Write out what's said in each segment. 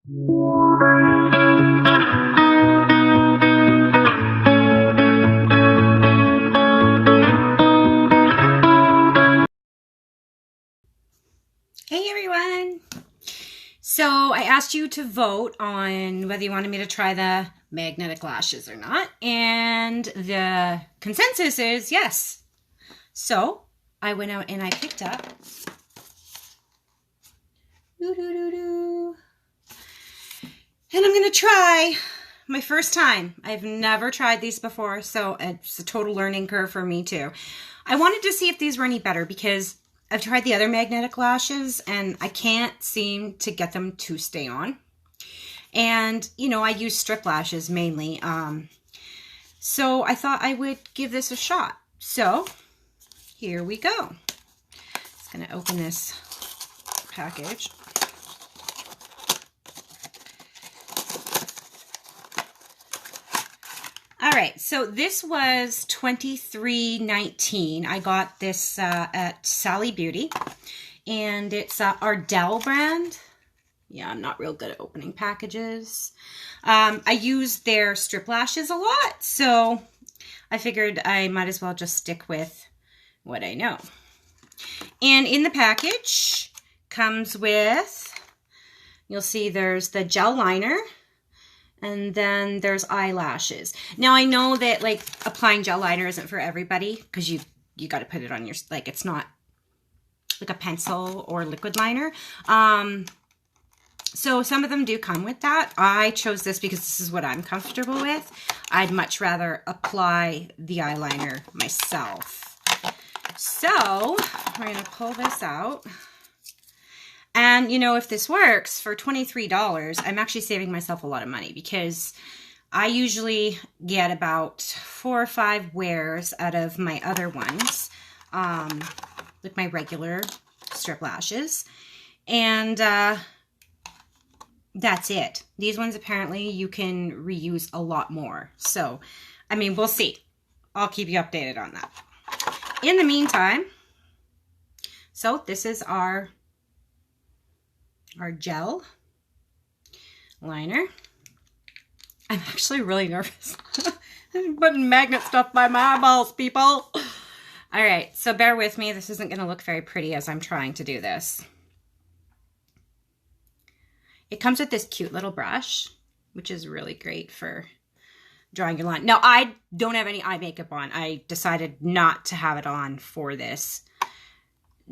Hey everyone! So I asked you to vote on whether you wanted me to try the magnetic lashes or not, and the consensus is yes. So I went out and I picked up and I'm gonna try my first time. I've never tried these before, so it's a total learning curve for me too. I wanted to see if these were any better because I've tried the other magnetic lashes and I can't seem to get them to stay on. And, you know, I use strip lashes mainly. So I thought I would give this a shot. So here we go. Just going to open this package. All right, so this was $23.19. I got this at Sally Beauty, and it's Ardell brand. Yeah, I'm not real good at opening packages. I use their strip lashes a lot, so I figured I might as well just stick with what I know. And in the package comes with, you'll see there's the gel liner, and then there's eyelashes. Now I know that like applying gel liner isn't for everybody because you got to put it on your, like it's not like a pencil or liquid liner. So some of them do come with that. I chose this because this is what I'm comfortable with. I'd much rather apply the eyeliner myself. So we're going to pull this out. And, you know, if this works for $23, I'm actually saving myself a lot of money because I usually get about 4 or 5 wears out of my other ones, like my regular strip lashes. And that's it. These ones, apparently, you can reuse a lot more. So, I mean, we'll see. I'll keep you updated on that. In the meantime, so this is our gel liner. I'm actually really nervous. I'm putting magnet stuff by my eyeballs, people. All right, so bear with me. This isn't going to look very pretty as I'm trying to do this. It comes with this cute little brush, which is really great for drawing your line. Now, I don't have any eye makeup on. I decided not to have it on for this,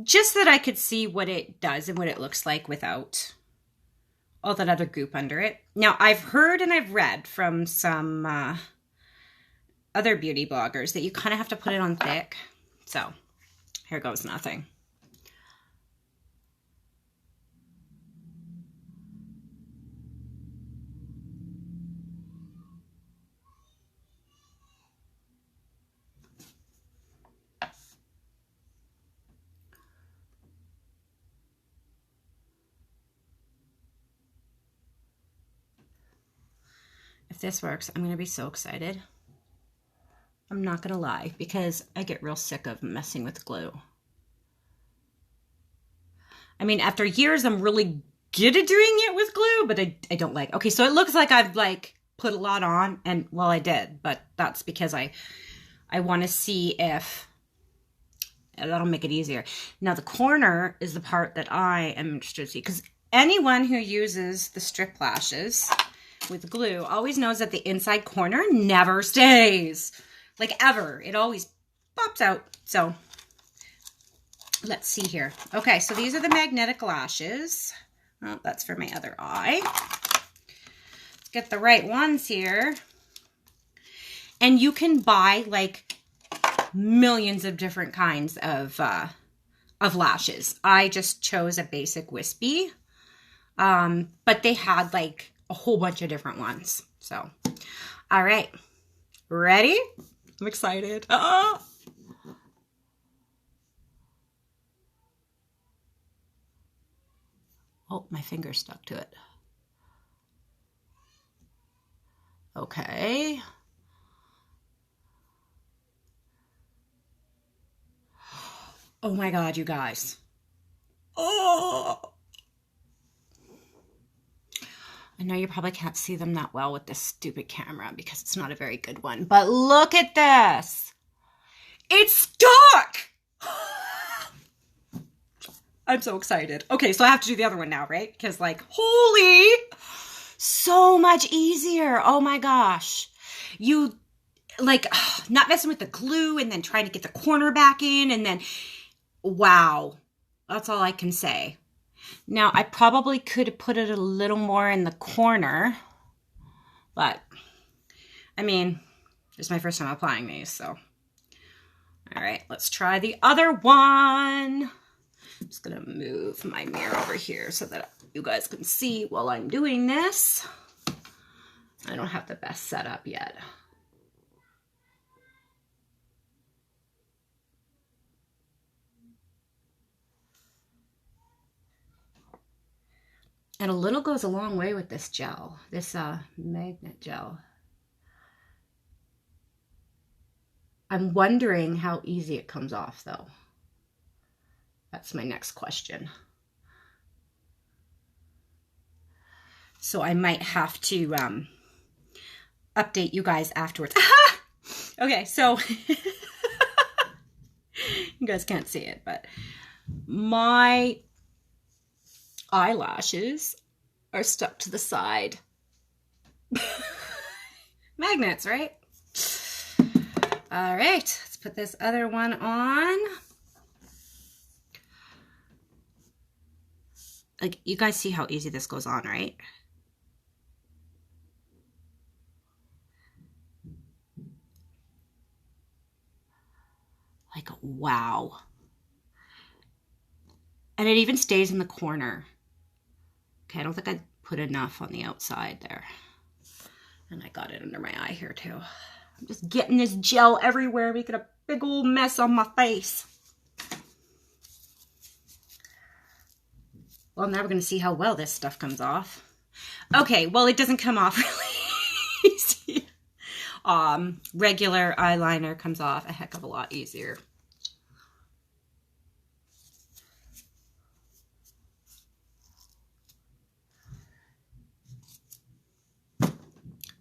just that I could see what it does and what it looks like without all that other goop under it. Now, I've heard and I've read from some other beauty bloggers that you kind of have to put it on thick. So, here goes nothing. If this works, I'm going to be so excited. I'm not going to lie, because I get real sick of messing with glue. I mean, after years, I'm really good at doing it with glue, but I don't like. Okay, so it looks like I've like put a lot on, and well, I did, but that's because I want to see if that'll make it easier. Now, the corner is the part that I am interested to see, because anyone who uses the strip lashes with glue always knows that the inside corner never stays, like ever. It always pops out. So let's see here. Okay, so these are the magnetic lashes. Oh, that's for my other eye. Let's get the right ones here. And you can buy like millions of different kinds of lashes. I just chose a basic wispy, but they had like a whole bunch of different ones. So, all right, ready? I'm excited. Oh, my finger stuck to it. Okay. Oh my God, you guys. Oh. I know you probably can't see them that well with this stupid camera because it's not a very good one, but look at this. It's stuck. I'm so excited. Okay, so I have to do the other one now, right? Because like, holy, so much easier. Oh my gosh. You like not messing with the glue and then trying to get the corner back in and then, wow. That's all I can say. Now, I probably could have put it a little more in the corner, but I mean, it's my first time applying these, so. All right, let's try the other one. I'm just gonna move my mirror over here so that you guys can see while I'm doing this. I don't have the best setup yet. And a little goes a long way with this gel, this magnet gel. I'm wondering how easy it comes off though. That's my next question. So I might have to update you guys afterwards. Okay, so you guys can't see it, but my eyelashes are stuck to the side. Magnets, right? All right, let's put this other one on. Like, you guys see how easy this goes on, right? Like, wow. And it even stays in the corner. Okay, I don't think I put enough on the outside there. And I got it under my eye here too. I'm just getting this gel everywhere, making a big old mess on my face. Well, now we're going to see how well this stuff comes off. Okay, well, it doesn't come off really easy. Regular eyeliner comes off a heck of a lot easier.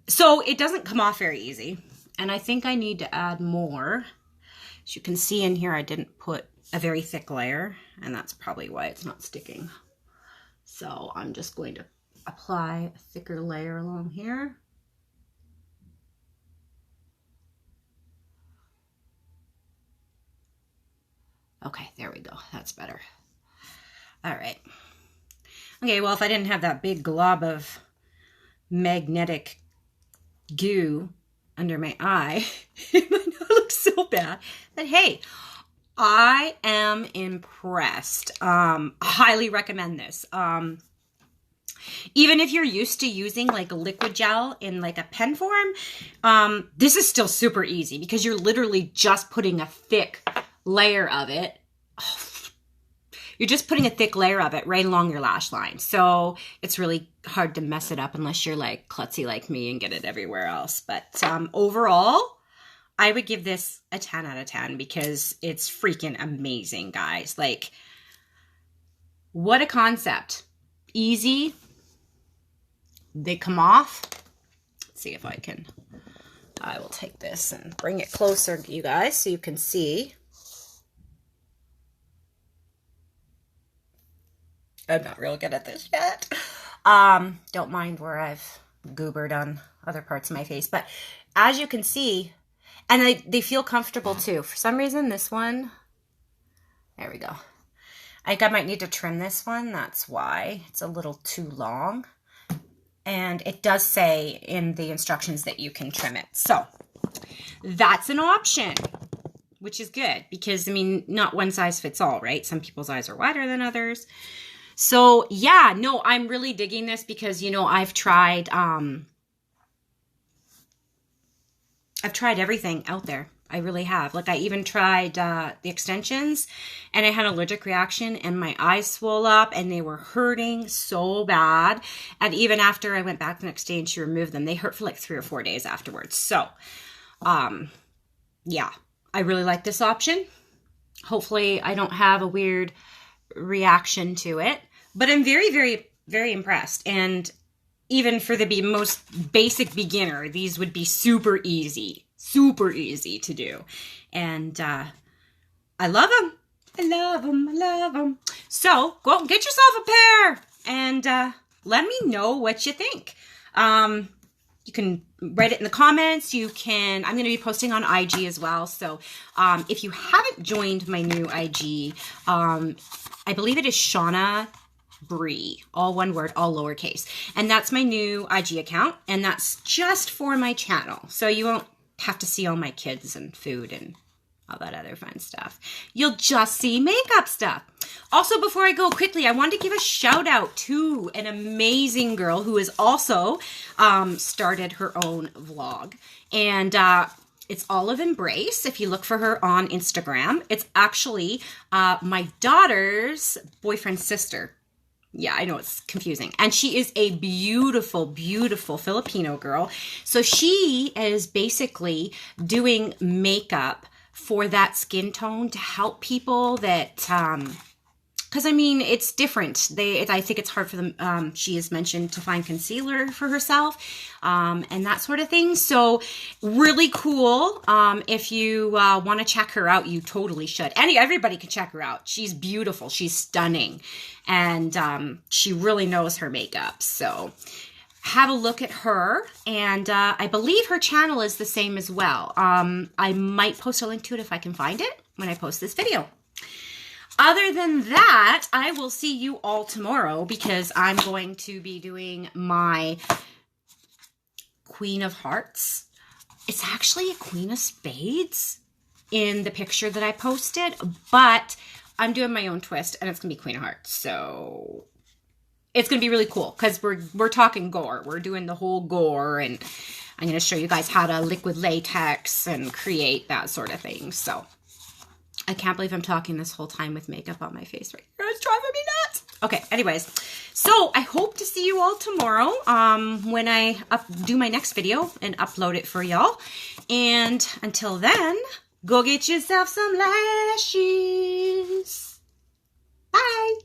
So it doesn't come off very easy. And I think I need to add more. As you can see in here, I didn't put a very thick layer, and that's probably why it's not sticking. So I'm just going to apply a thicker layer along here. Okay, there we go. That's better. All right. Okay, well, if I didn't have that big glob of magnetic goo under my eye, it might not look so bad. But hey, I am impressed. Highly recommend this. Even if you're used to using like a liquid gel in like a pen form, this is still super easy because you're literally just putting a thick layer of it. You're just putting a thick layer of it right along your lash line. So it's really hard to mess it up unless you're like klutzy like me and get it everywhere else. But overall, I would give this a 10 out of 10 because it's freaking amazing, guys. Like, what a concept. Easy. They come off. Let's see if I will take this and bring it closer to you guys so you can see. I'm not real good at this yet. Don't mind where I've goobered on other parts of my face. But as you can see, and they feel comfortable too. For some reason, this one, there we go. I think I might need to trim this one. That's why it's a little too long. And it does say in the instructions that you can trim it. So that's an option, which is good because, I mean, not one size fits all, right? Some people's eyes are wider than others. So yeah, no, I'm really digging this because, you know, I've tried everything out there. I really have. Like, I even tried the extensions and I had an allergic reaction and my eyes swole up and they were hurting so bad. And even after I went back the next day and she removed them, they hurt for like 3 or 4 days afterwards. So, yeah, I really like this option. Hopefully I don't have a weird reaction to it, but I'm very, very, very impressed. And even for the most basic beginner, these would be super easy to do. And I love them. I love them. I love them. So go out and get yourself a pair and let me know what you think. You can write it in the comments. I'm going to be posting on IG as well. So if you haven't joined my new IG, I believe it is Shauna Bree, all one word, all lowercase. And that's my new IG account. And that's just for my channel. So you won't have to see all my kids and food and all that other fun stuff. You'll just see makeup stuff. Also, before I go quickly, I wanted to give a shout out to an amazing girl who has also started her own vlog. And it's Olive Embrace. If you look for her on Instagram, it's actually my daughter's boyfriend's sister. Yeah, I know it's confusing. And she is a beautiful, beautiful Filipino girl. So she is basically doing makeup for that skin tone to help people that, because I mean, it's different. I think it's hard for them, she has mentioned, to find concealer for herself and that sort of thing. So really cool. If you want to check her out, you totally should. Everybody can check her out. She's beautiful. She's stunning. And she really knows her makeup. So have a look at her. And I believe her channel is the same as well. I might post a link to it if I can find it when I post this video. Other than that, I will see you all tomorrow because I'm going to be doing my Queen of Hearts. It's actually a Queen of Spades in the picture that I posted, but I'm doing my own twist and it's going to be Queen of Hearts. So it's going to be really cool because we're talking gore. We're doing the whole gore, and I'm going to show you guys how to liquid latex and create that sort of thing. So I can't believe I'm talking this whole time with makeup on my face right here. It's driving me nuts. Okay, anyways, so I hope to see you all tomorrow when I do my next video and upload it for y'all. And until then, go get yourself some lashes. Bye.